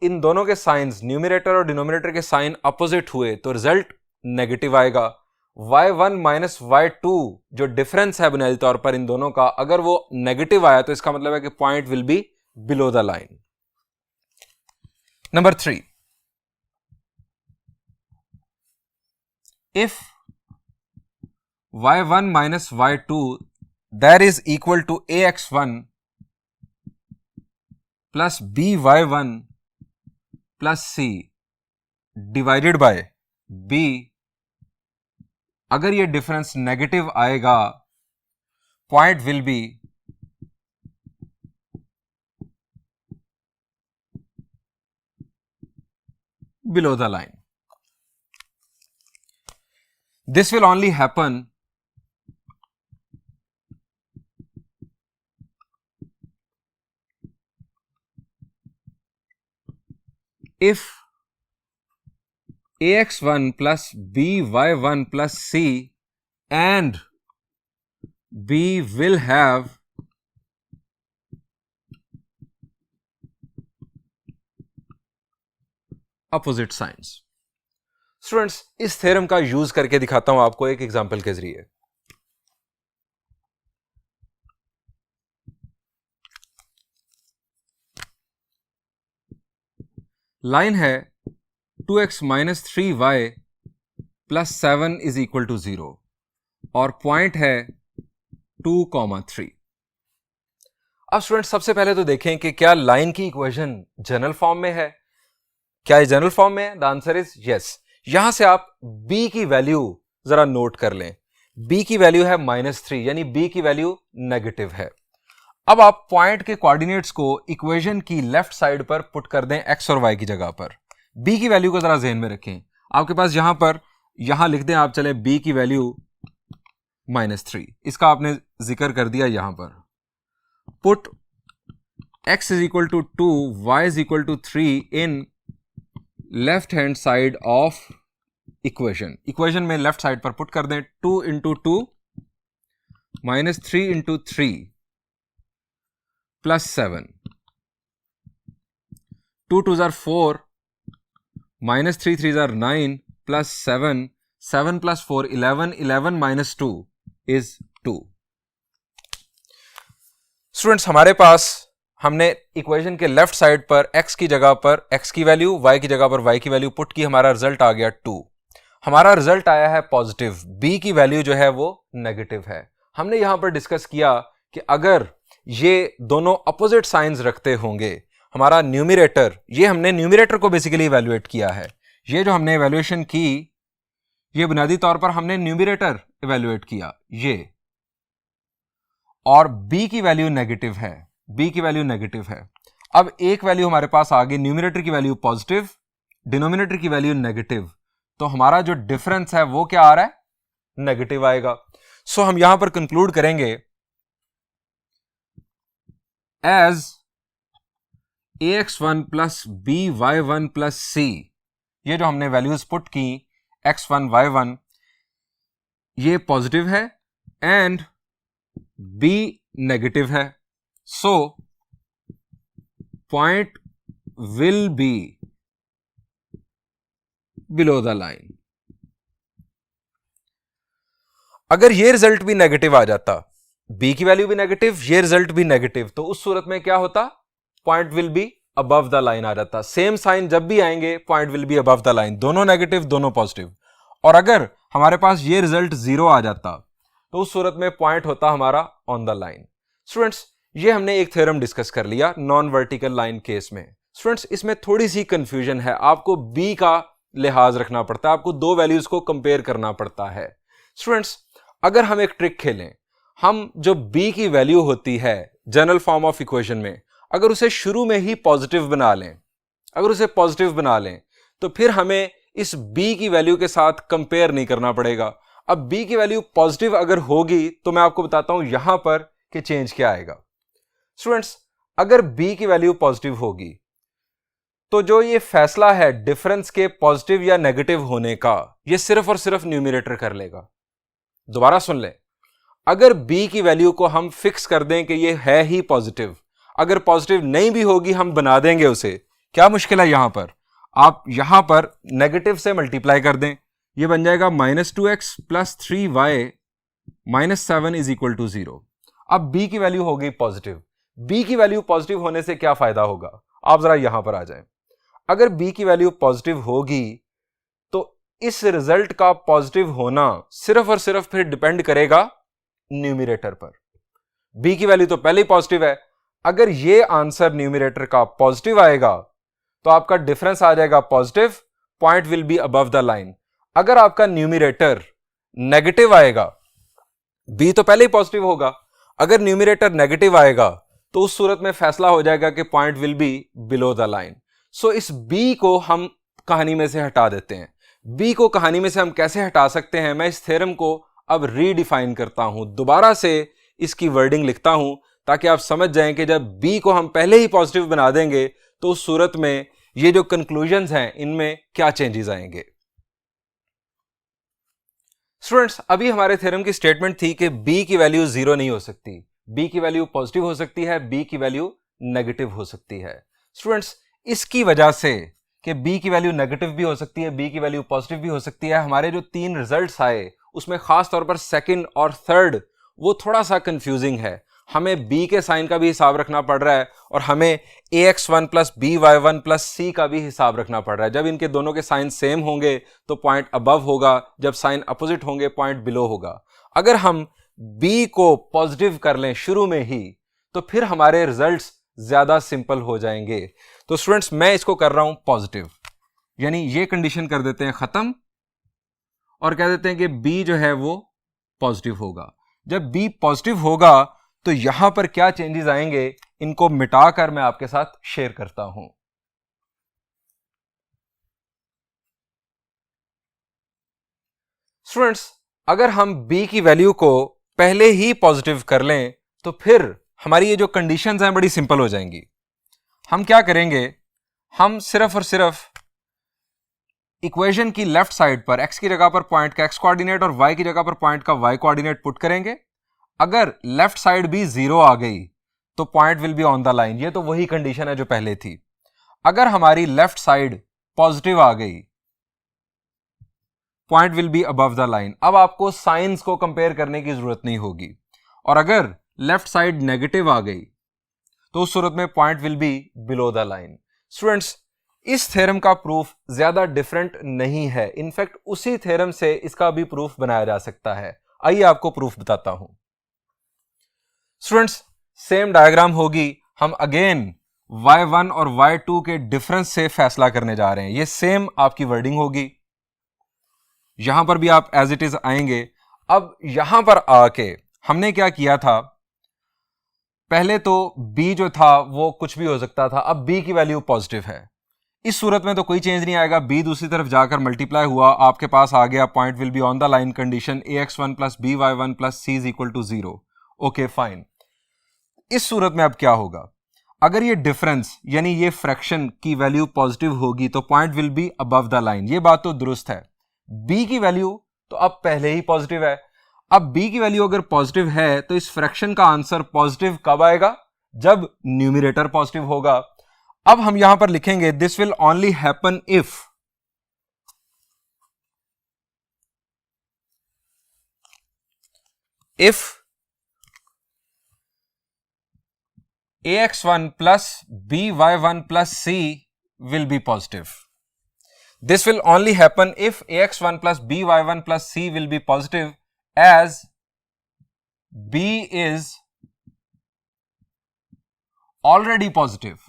इन दोनों के साइंस, न्यूमरेटर और डिनोमिनेटर के साइन अपोजिट हुए तो रिजल्ट नेगेटिव आएगा। y1 माइनस y2 जो डिफरेंस है बुनियादी तौर पर इन दोनों का, अगर वो नेगेटिव आया तो इसका मतलब है कि point will be below the line. Number 3, if y1 minus y2 that is equal to ax1 plus by1 plus c divided by b, अगर ये डिफरेंस नेगेटिव आएगा, point will B below the line। This will only happen if ax1 plus by1 plus c and b will have opposite signs. Students, इस theorem का use करके दिखाता हूं आपको एक एग्जांपल के जरिए। लाइन है 2x minus 3y plus 7 is equal to 0 और पॉइंट है 2,3। अब स्टूडेंट सबसे पहले तो देखें कि क्या लाइन की इक्वेशन जनरल फॉर्म में है। क्या ये जनरल फॉर्म में है? The answer is yes. यहां से आप b की वैल्यू जरा नोट कर लें। b की वैल्यू है -3, यानी b की वैल्यू नेगेटिव है। अब आप पॉइंट के कोऑर्डिनेट्स को इक्वेशन की लेफ्ट साइड पर पुट कर दें x और y की जगह पर। b की वैल्यू को जरा ध्यान में रखें। आपके पास यहां लिख दें आप, चले b की वैल्यू -3, इसका आपने जिक्र कर दिया यहां पर। Put x is equal to 2, y is equal to 3 in left hand side of equation में लेफ्ट साइड पर पुट कर दें। 2 इंटू 2 माइनस 3 इंटू 3 प्लस 7, 2 2 जार 4 माइनस 3 3 जार 9 plus 7, 7 plus 4 11, 11 minus 2 is 2। Students, हमारे पास हमने इक्वेशन के लेफ्ट साइड पर x की जगह पर x की वैल्यू, y की जगह पर y की वैल्यू पुट की, हमारा रिजल्ट आ गया 2। हमारा रिजल्ट आया है पॉजिटिव, b की वैल्यू जो है वो नेगेटिव है। हमने यहां पर डिस्कस किया कि अगर ये दोनों अपोजिट साइंस रखते होंगे, हमारा न्यूमरेटर, ये हमने न्यूमरेटर को बेसिकली इवैल्यूएट किया है। ये जो हमने इवैल्यूएशन की, ये बुनियादी तौर पर हमने न्यूमरेटर इवैल्यूएट किया ये, और b की वैल्यू नेगेटिव है, b की वैल्यू नेगेटिव है। अब एक वैल्यू हमारे पास आ गई, न्यूमरेटर की वैल्यू पॉजिटिव, डिनोमिनेटर की वैल्यू नेगेटिव, तो हमारा जो डिफरेंस है वो क्या आ रहा है? नेगेटिव आएगा। सो हम यहां पर कंक्लूड करेंगे as ax1 plus by1 plus c, ये जो हमने वैल्यूज पुट की x1 y1, ये पॉजिटिव है एंड b नेगेटिव है। So, point will be below the line. अगर ये रिजल्ट भी नेगेटिव आ जाता, b की वैल्यू भी नेगेटिव, ये रिजल्ट भी नेगेटिव, तो उस सूरत में क्या होता? Point will be above the line आ जाता। सेम साइन जब भी आएंगे, point will be above the line, दोनों नेगेटिव दोनों पॉजिटिव। और अगर हमारे पास ये रिजल्ट 0 आ जाता, तो उस सूरत में पॉइंट होता हमारा ऑन द लाइन। स्टूडेंट्स, ये हमने एक थ्योरम डिस्कस कर लिया नॉन वर्टिकल लाइन केस में। स्टूडेंट्स, इसमें थोड़ी सी कंफ्यूजन है, आपको b का लिहाज रखना पड़ता है, आपको दो वैल्यूज को कंपेयर करना पड़ता है। स्टूडेंट्स, अगर हम एक ट्रिक खेलें, हम जो b की वैल्यू होती है जनरल फॉर्म ऑफ इक्वेशन में, अगर उसे शुरू में ही पॉजिटिव बना लें, अगर उसे पॉजिटिव बना लें, तो फिर हमें इस b की वैल्यू के साथ कंपेयर नहीं करना पड़ेगा। अब b की वैल्यू पॉजिटिव अगर होगी, तो मैं आपको बताता हूं यहां पर कि चेंज क्या आएगा। स्टूडेंट्स, अगर b की वैल्यू पॉजिटिव होगी, तो जो ये फैसला है डिफरेंस के पॉजिटिव या नेगेटिव होने का, ये सिर्फ और सिर्फ न्यूमरेटर कर लेगा। दोबारा सुन लें, अगर b की वैल्यू को हम फिक्स कर दें कि ये है ही पॉजिटिव, अगर पॉजिटिव नहीं भी होगी हम बना देंगे उसे, क्या मुश्किल है? यहां पर आप यहां पर नेगेटिव से मल्टीप्लाई कर दें, ये बन जाएगा -2x plus 3y minus 7 is equal to 0। अब b की वैल्यू हो गई पॉजिटिव। b की वैल्यू पॉजिटिव होने से क्या फायदा होगा? आप जरा यहां पर आ जाएं। अगर b की वैल्यू पॉजिटिव होगी, तो इस रिजल्ट का पॉजिटिव होना सिर्फ और सिर्फ फिर डिपेंड करेगा न्यूमरेटर पर। b की वैल्यू तो पहले ही पॉजिटिव है, अगर ये आंसर न्यूमरेटर का पॉजिटिव आएगा, तो आपका डिफरेंस आ जाएगा positive, point will be above the line. अगर आपका न्यूमरेटर नेगेटिव आएगा, b तो पहले ही पॉजिटिव होगा, अगर न्यूमरेटर नेगेटिव आएगा, तो उस सूरत में फैसला हो जाएगा कि point will be below the line. So इस b को हम कहानी में से हटा देते हैं। b को कहानी में से हम कैसे हटा सकते हैं? मैं इस थ्योरम को अब रीडिफाइन करता हूं, दोबारा से इसकी वर्डिंग लिखता हूं, ताकि आप समझ जाएं कि जब b को हम पहले ही पॉजिटिव बना देंगे, तो उस सूरत में ये जो कंक्लूजन्स हैं, इनमें क्या चेंजेस आएंगे। स्टूडेंट्स, अभी हमारे थ्योरम की स्टेटमेंट थी कि b की वैल्यू जीरो नहीं हो सकती, b की वैल्यू पॉजिटिव हो सकती है, b की वैल्यू नेगेटिव हो सकती है। स्टूडेंट्स, इसकी वजह से कि b की वैल्यू नेगेटिव भी हो सकती है, b की वैल्यू पॉजिटिव भी हो सकती है, हमारे जो तीन रिजल्ट्स आए उसमें खास तौर पर सेकंड और थर्ड वो थोड़ा सा कंफ्यूजिंग है। हमें b के साइन का भी हिसाब रखना पड़ रहा है और हमें ax1 plus by1 plus c का भी हिसाब रखना पड़ रहा है। जब इनके दोनों के साइन सेम होंगे तो पॉइंट अबव होगा, जब साइन अपोजिट होंगे पॉइंट बिलो होगा। अगर हम b को पॉजिटिव कर लें शुरू में ही तो फिर हमारे रिजल्ट्स ज्यादा सिंपल हो जाएंगे। तो स्टूडेंट्स, मैं इसको कर रहा हूं पॉजिटिव, यानी ये कंडीशन कर देते हैं खत्म और कह देते हैं कि b जो है वो पॉजिटिव होगा। जब b पॉजिटिव होगा तो यहां पर क्या चेंजेस आएंगे इनको मिटाकर मैं आपके साथ शेयर करता हूं। स्टूडेंट्स, अगर हम b की वैल्यू को पहले ही पॉजिटिव कर लें तो फिर हमारी ये जो कंडीशंस हैं बड़ी सिंपल हो जाएंगी। हम क्या करेंगे, हम सिर्फ और सिर्फ इक्वेशन की लेफ्ट साइड पर x की जगह पर पॉइंट का x कोऑर्डिनेट और y की जगह पर पॉइंट का y कोऑर्डिनेट पुट करेंगे। अगर लेफ्ट साइड भी जीरो आ गई तो point will be on the line. ये तो वही कंडीशन है जो पहले थी। अगर हमारी लेफ्ट साइड पॉजिटिव आ गई, point will be above the line. अब आपको साइंस को कंपेयर करने की जरूरत नहीं होगी। और अगर लेफ्ट साइड नेगेटिव आ गई तो उस सूरत में point will be below the line. Students, इस थ्योरम का प्रूफ ज्यादा डिफरेंट नहीं है, इनफैक्ट उसी थ्योरम से इसका भी प्रूफ बनाया जा सकता है। आइए आपको प्रूफ बताता हूं। स्टूडेंट्स, सेम डायग्राम होगी, हम अगेन y1 और y2 के डिफरेंस से फैसला करने जा रहे हैं। ये सेम आपकी वर्डिंग होगी, यहां पर भी आप एज इट इज आएंगे। अब यहां पर आके हमने क्या किया था, पहले तो b जो था वो कुछ भी हो सकता था, अब b की वैल्यू पॉजिटिव है। इस सूरत में तो कोई चेंज नहीं आएगा, b दूसरी तरफ जाकर मल्टीप्लाई हुआ, आपके पास आ गया point will be on the line condition ax1 plus by1 plus c is equal to 0। Okay fine. इस सूरत में अब क्या होगा, अगर ये डिफरेंस यानी ये फ्रैक्शन की वैल्यू पॉजिटिव होगी तो point will be above the line. ये बात तो दुरुस्त है। b की वैल्यू तो अब पहले ही पॉजिटिव है। अब b की वैल्यू अगर पॉजिटिव है तो इस फ्रैक्शन का आंसर पॉजिटिव कब आएगा, जब न्यूमरेटर पॉजिटिव होगा। अब हम यहां पर लिखेंगे this will only happen if ax1 plus by1 plus c will be positive. This will only happen if ax1 plus by1 plus c will be positive as b is already positive.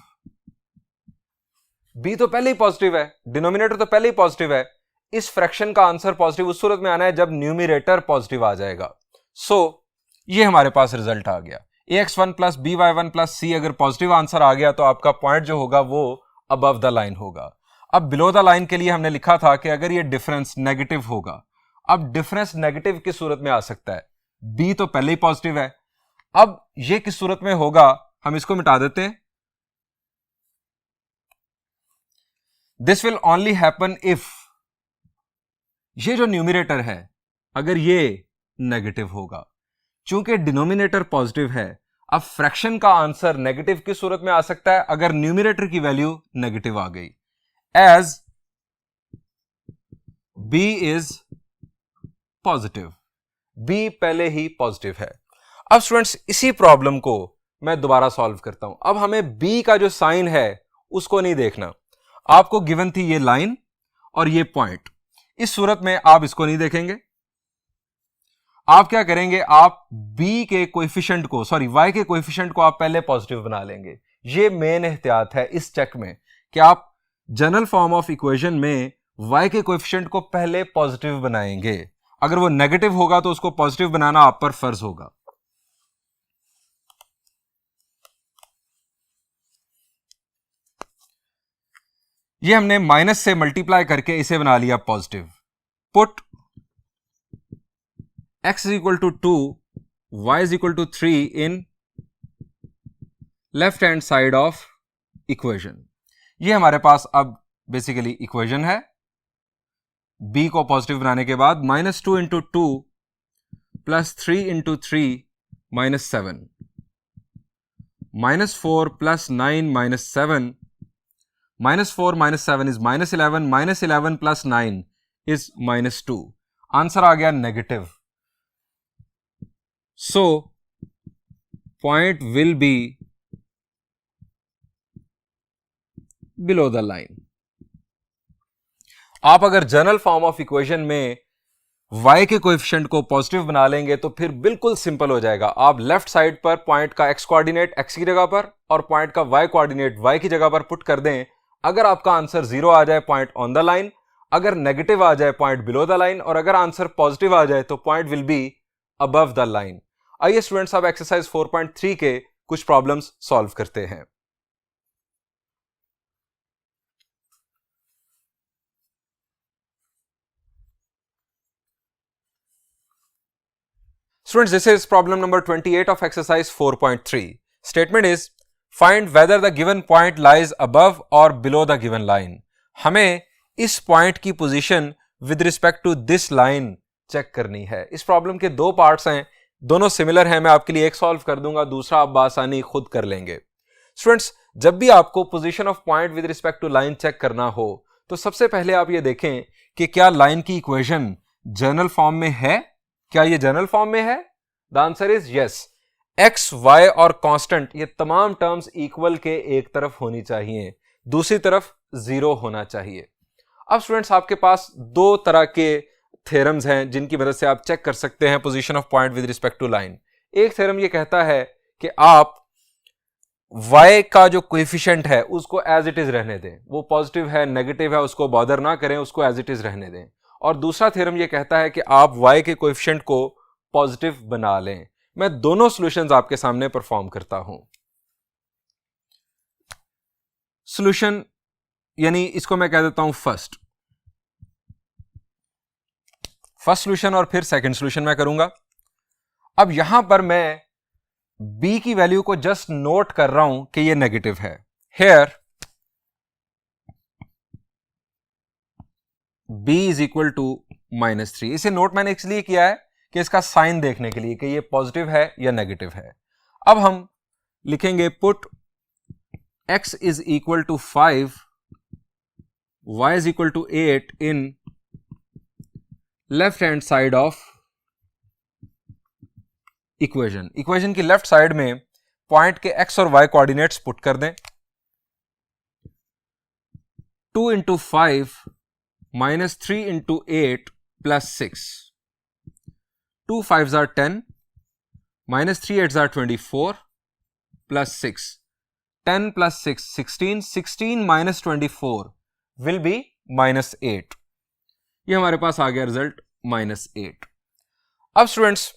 b तो पहले ही positive है, denominator तो पहले ही positive है। इस fraction का answer positive उस सूरत में आना है जब न्यूमरेटर पॉजिटिव आ जाएगा। सो ये हमारे पास रिजल्ट आ गया। ax1 plus by1 plus c अगर पॉजिटिव आंसर आ गया तो आपका पॉइंट जो होगा वो अबव द लाइन होगा। अब बिलो द लाइन के लिए हमने लिखा था कि अगर ये डिफरेंस नेगेटिव होगा, अब डिफरेंस नेगेटिव किस सूरत में आ सकता है, b तो पहले ही पॉजिटिव है। अब ये किस सूरत में होगा, हम इसको मिटा देते हैं। This will only happen if ये जो न्यूमरेटर है अगर ये नेगेटिव होगा। चूंकि डिनोमिनेटर पॉजिटिव है, अब फ्रैक्शन का आंसर नेगेटिव किस सूरत में आ सकता है, अगर न्यूमरेटर की वैल्यू नेगेटिव आ गई, as b is positive. b पहले ही पॉजिटिव है। अब स्टूडेंट्स, इसी प्रॉब्लम को मैं दोबारा सॉल्व करता हूं। अब हमें b का जो साइन है उसको नहीं देखना, आपको गिवन थी ये लाइन और ये पॉइंट, इस सूरत में आप इसको नहीं देखेंगे। आप क्या करेंगे, आप b के कोएफिशिएंट को y के कोएफिशिएंट को आप पहले पॉजिटिव बना लेंगे। ये मेन एहतियात है इस चेक में कि आप जनरल फॉर्म ऑफ इक्वेशन में y के कोएफिशिएंट को पहले पॉजिटिव बनाएंगे। अगर वो नेगेटिव होगा तो उसको पॉजिटिव बनाना आप पर फर्ज होगा। ये हमने माइनस से मल्टीप्लाई करके इसे बना लिया positive. Put x is equal to 2, y is equal to 3 in left hand side of equation. ये हमारे पास अब बेसिकली इक्वेशन है। b को पॉजिटिव बनाने के बाद -2 into 2 plus 3 into 3 -7, -4 plus 9 -7, -4 -7 is -11, -11 plus 9 is -2. Answer आ गया negative. So point will be below the line. आप अगर जनरल फॉर्म ऑफ इक्वेशन में y के कोएफिशिएंट को पॉजिटिव बना लेंगे तो फिर बिल्कुल सिंपल हो जाएगा. आप लेफ्ट साइड पर पॉइंट का x कोऑर्डिनेट x की जगह पर और पॉइंट का y कोऑर्डिनेट y की जगह पर पुट कर दें. अगर आपका आंसर 0 आ जाए पॉइंट ऑन द लाइन, अगर नेगेटिव आ जाए पॉइंट बिलो द लाइन, और अगर आंसर पॉजिटिव आ जाए तो point will be above the line. आइए स्टूडेंट्स, अब एक्सरसाइज 4.3 के कुछ प्रॉब्लम्स सॉल्व करते हैं. Students, this is problem number 28 of exercise 4.3. Statement is, find whether the given point lies above or below the given line. हमें इस point की position with respect to this line check करनी है. इस problem के दो पार्ट्स हैं, दोनों सिमिलर हैं. मैं आपके लिए एक सॉल्व कर दूंगा, दूसरा आप बासानी खुद कर लेंगे. स्टूडेंट्स, जब भी आपको position of point with respect to line check करना हो तो सबसे पहले आप ये देखें कि क्या लाइन की इक्वेशन जनरल फॉर्म में है. क्या ये जनरल फॉर्म में है? The answer is yes. X, y और कांस्टेंट, ये तमाम टर्म्स इक्वल के एक तरफ होनी चाहिए, दूसरी तरफ 0 होना चाहिए. अब स्टूडेंट्स, आपके पास दो तरह के थ्योरम्स हैं जिनकी मदद से आप चेक कर सकते हैं position of point with respect to line. एक थ्योरम ये कहता है कि आप y का जो कोएफिशिएंट है उसको एज इट इज रहने दें. वो पॉजिटिव है, नेगेटिव है, उसको बॉदर ना करें, उसको एज इट इज रहने दें. और दूसरा थ्योरम ये कहता है कि आप y के कोएफिशिएंट को पॉजिटिव बना लें. मैं दोनों सॉल्यूशंस आपके सामने परफॉर्म करता हूं. सॉल्यूशन यानी इसको मैं कह देता हूं फर्स्ट सॉल्यूशन और फिर सेकंड सॉल्यूशन मैं करूंगा. अब यहां पर मैं b की वैल्यू को जस्ट नोट कर रहा हूं कि ये नेगेटिव है. Here b is equal to -3. इसे नोट मैंने इसलिए किया है कि इसका साइन देखने के लिए कि ये पॉजिटिव है या नेगेटिव है. अब हम लिखेंगे put x is equal to 5, y is equal to 8 in left hand side of equation. Equation की लेफ्ट साइड में पॉइंट के x और y कोऑर्डिनेट्स पुट कर दें. 2 into 5 -3 into 8 plus 6. 2 5s are 10, -3 8s are 24, plus 6. 10 plus 6, 16. 16 minus 24 will be -8. ये हमारे पास आ गया रिजल्ट -8. अब स्टूडेंट्स,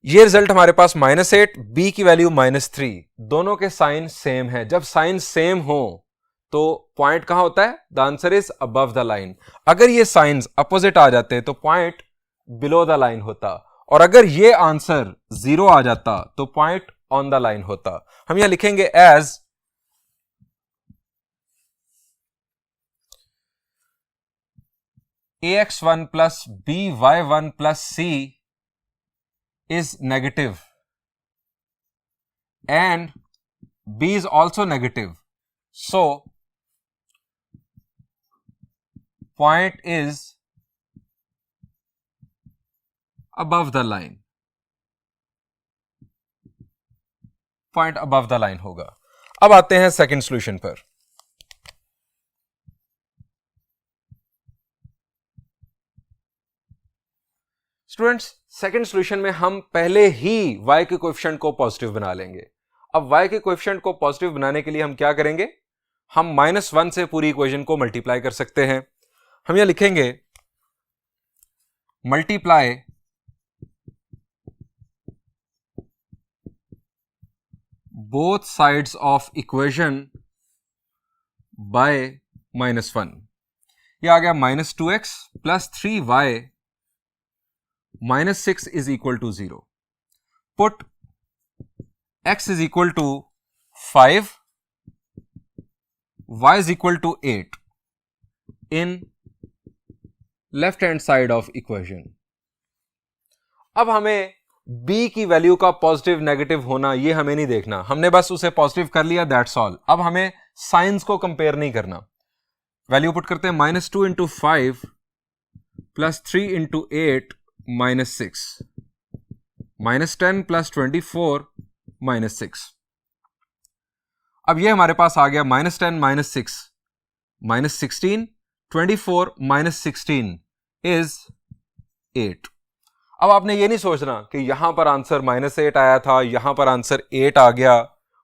ये रिजल्ट हमारे पास -8, b की वैल्यू -3. दोनों के साइन सेम है. जब साइन सेम हो तो पॉइंट कहां होता है? The answer is above the line. अगर ये साइंस अपोजिट आ जाते तो पॉइंट बिलो द लाइन होता, और अगर ये आंसर 0 आ जाता तो पॉइंट ऑन द लाइन होता. हम यहां लिखेंगे as ax1 plus by1 plus c is negative and b is also negative, so point is above the line. Point above the line होगा. अब आते हैं सेकंड सॉल्यूशन पर. स्टूडेंट्स, सेकंड सॉल्यूशन में हम पहले ही y के कोएफिशिएंट को पॉजिटिव बना लेंगे. अब y के कोएफिशिएंट को पॉजिटिव बनाने के लिए हम क्या करेंगे? हम -1 से पूरी इक्वेशन को मल्टीप्लाई कर सकते हैं. हम यहां लिखेंगे multiply both sides of equation by -1. ये आ गया -2x plus 3y -6 is equal to 0. Put x is equal to 5, y is equal to 8 in left hand side of equation. अब हमें b की वैल्यू का पॉजिटिव नेगेटिव होना ये हमें नहीं देखना, हमने बस उसे पॉजिटिव कर लिया, दैट्स ऑल। अब हमें साइंस को कंपेयर नहीं करना। वैल्यू पुट करते हैं, -2 इंटू 5 प्लस 3 इंटू 8 -6, -10 प्लस 24 -6। अब ये हमारे पास आ गया -10 -6 -16, 24 -16 इज 8। अब आपने ये नहीं सोचना कि यहां पर आंसर -8 आया था, यहां पर आंसर 8 आ गया,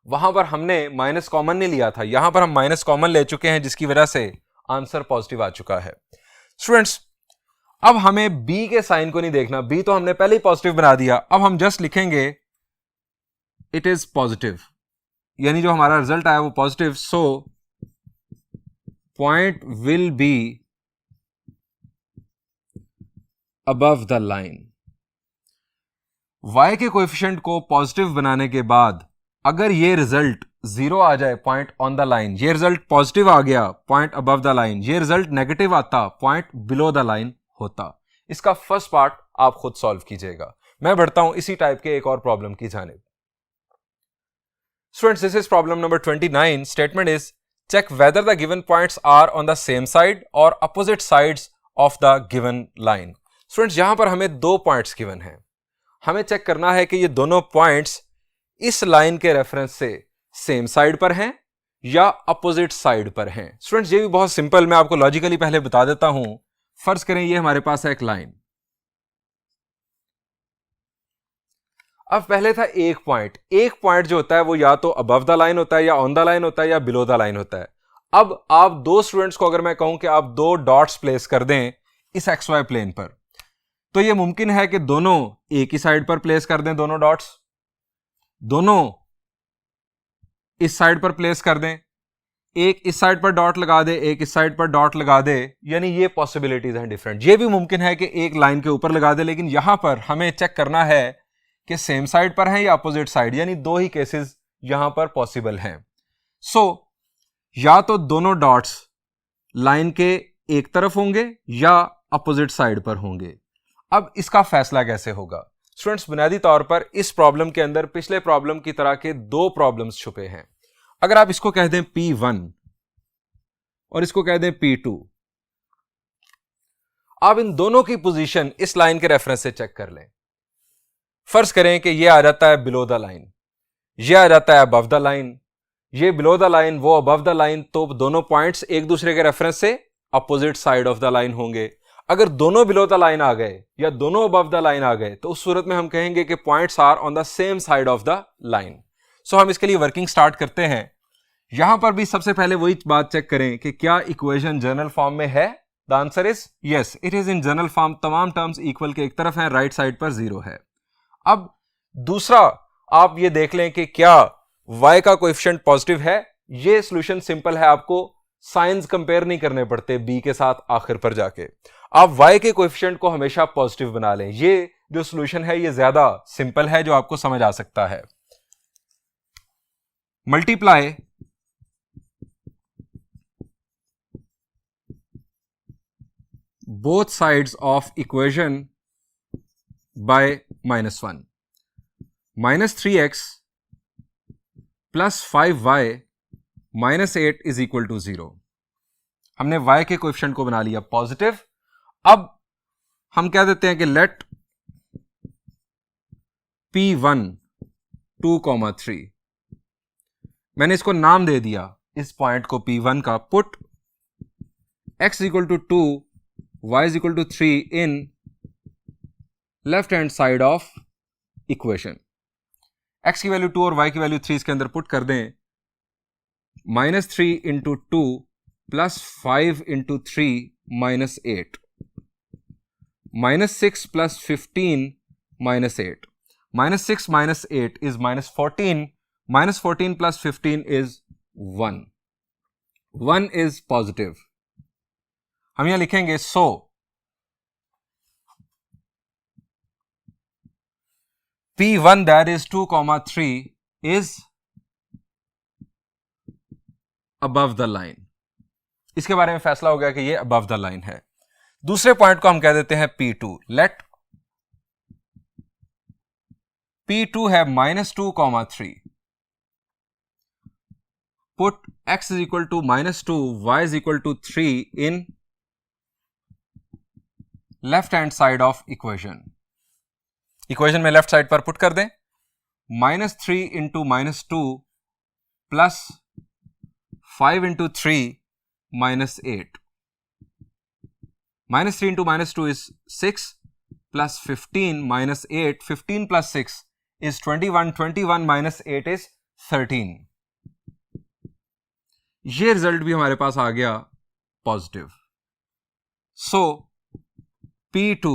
वहां पर हमने माइनस कॉमन नहीं लिया था, यहां पर हम माइनस कॉमन ले चुके हैं जिसकी वजह से आंसर पॉजिटिव आ चुका है। स्टूडेंट्स, अब हमें b के साइन को नहीं देखना, b तो हमने पहले ही पॉजिटिव बना दिया। अब हम जस्ट लिखेंगे इट इज पॉजिटिव, यानी जो हमारा रिजल्ट आया वो positive. So point will be above the line. y के कोएफिशिएंट को पॉजिटिव बनाने के बाद अगर ये रिजल्ट 0 आ जाए, पॉइंट ऑन द लाइन, ये रिजल्ट पॉजिटिव आ गया, पॉइंट अबव द लाइन, ये रिजल्ट नेगेटिव आता, पॉइंट बिलो द लाइन होता। इसका फर्स्ट पार्ट आप खुद सॉल्व कीजिएगा। मैं बढ़ता हूं इसी टाइप के एक और प्रॉब्लम की जानिब। Students, this is problem number 29। Statement is check whether the given points are on the same side और opposite sides of the given line. Students, यहां पर हमें 2 पॉइंट्स गिवन हैं, हमें चेक करना है कि ये दोनों पॉइंट्स इस लाइन के रेफरेंस से सेम साइड पर हैं या अपोजिट साइड पर हैं। स्टूडेंट्स, ये भी बहुत सिंपल, मैं आपको लॉजिकली पहले बता देता हूं। फर्ज करें ये हमारे पास है एक लाइन, अब पहले था एक पॉइंट जो होता है वो या तो अबव द लाइन होता है, या ऑन द लाइन होता है, या बिलो द लाइन होता है। अब आप दो स्टूडेंट्स को अगर मैं कहूं कि आप 2 डॉट्स प्लेस कर दें इस XY प्लेन पर, तो यह मुमकिन है कि दोनों एक ही साइड पर प्लेस कर दें, दोनों डॉट्स दोनों इस साइड पर प्लेस कर दें, एक इस साइड पर डॉट लगा दे, एक इस साइड पर डॉट लगा दे, यानी ये पॉसिबिलिटीज हैं डिफरेंट। ये भी मुमकिन है कि एक लाइन के ऊपर लगा दे, लेकिन यहां पर हमें चेक करना है कि सेम साइड पर हैं या अपोजिट साइड, यानी 2 ही केसेस यहां पर पॉसिबल हैं। सो या तो दोनों डॉट्स लाइन के एक तरफ होंगे या अपोजिट साइड पर होंगे। अब इसका फैसला कैसे होगा? स्टूडेंट्स, बुनियादी तौर पर इस प्रॉब्लम के अंदर पिछले प्रॉब्लम की तरह के 2 प्रॉब्लम्स छुपे हैं। अगर आप इसको कह दें P1 और इसको कह दें P2, आप इन दोनों की पोजीशन इस लाइन के रेफरेंस से चेक कर लें। फर्ज करें कि ये आ जाता है बिलो द लाइन, ये आ जाता है अबव द लाइन, ये बिलो द लाइन, वो अबव द लाइन, तो दोनों पॉइंट्स एक दूसरे के रेफरेंस से opposite side of the line होंगे। अगर दोनों बिलो द लाइन आ गए या दोनों अबव द लाइन आ गए, तो उस सूरत में हम कहेंगे कि points are on the same side of the line. So हम इसके लिए वर्किंग स्टार्ट करते हैं। यहां पर भी सबसे पहले वही बात चेक करें कि क्या इक्वेशन जनरल फॉर्म में है। The answer is yes, it is in general form. तमाम टर्म्स इक्वल के एक तरफ हैं, राइट साइड पर 0 है। अब दूसरा आप ये देख लें कि क्या y का कोएफिशिएंट पॉजिटिव है। ये सॉल्यूशन सिंपल है, आपको साइंस कंपेयर नहीं करने पड़ते b के साथ आखिर पर जाके। आप y के कोएफिशिएंट को हमेशा पॉजिटिव बना लें। ये जो सॉल्यूशन है ये ज्यादा सिंपल है, जो आपको समझ आ सकता है। Multiply both sides of equation by -1, -3x plus 5y minus 8 is equal to 0। हमने y के कोएफिशिएंट को बना लिया पॉजिटिव। अब हम कह देते हैं कि लेट P1 2,3, मैंने इसको नाम दे दिया इस पॉइंट को P1 का। Put x equal to 2 y is equal to 3 in left hand side of equation. x की वैल्यू 2 और y की वैल्यू 3 इसके अंदर पुट कर दें। -3 into 2 plus 5 into 3 -8, -6 plus 15 -8, -6 minus 8 is -14, -14 plus 15 is 1, 1 is positive। हम यहां लिखेंगे सो P1 that is 2,3 is above the line। इसके बारे में फैसला हो गया कि ये above the line है। दूसरे पॉइंट को हम कह देते हैं P2। लेट P2 है -2, 3। Put x is equal to -2, y is equal to 3 in left hand side of equation. Equation में लेफ्ट साइड पर पुट कर दें। -3 into -2 plus 5 into 3 -8। -3 into -2 is 6 plus 15 -8, 15 plus 6 is 21, 21 minus 8 is 13। ये result भी हमारे पास आ गया positive. So P2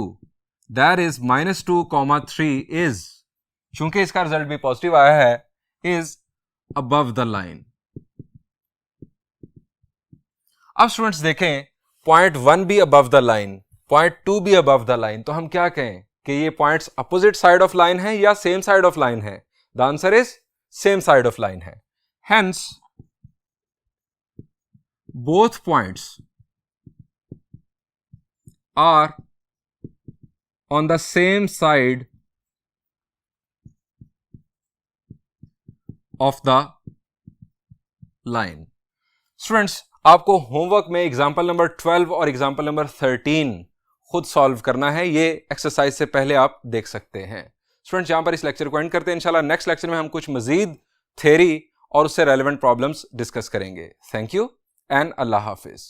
that is -2, 3 is, चूंकि इसका रिजल्ट भी पॉजिटिव आया है, is above the line। अब स्टूडेंट्स देखें, पॉइंट 1 भी अबव द लाइन, पॉइंट 2 भी अबव द लाइन, तो हम क्या कहें कि ये points opposite side of line है या सेम साइड ऑफ लाइन है? The answer is same side of line है। Hence both points are on the same side of the line. Students, आपको होमवर्क में एग्जाम्पल नंबर 12 और example number 13 खुद solve करना है। ये एक्सरसाइज से पहले आप देख सकते हैं। स्टूडेंट्स, यहां पर इस लेक्चर को एंड करते हैं। इंशाल्लाह नेक्स्ट लेक्चर में हम कुछ मजीद थ्योरी और उससे रेलेवेंट प्रॉब्लम्स डिस्कस करेंगे। Thank you and Allah Hafiz.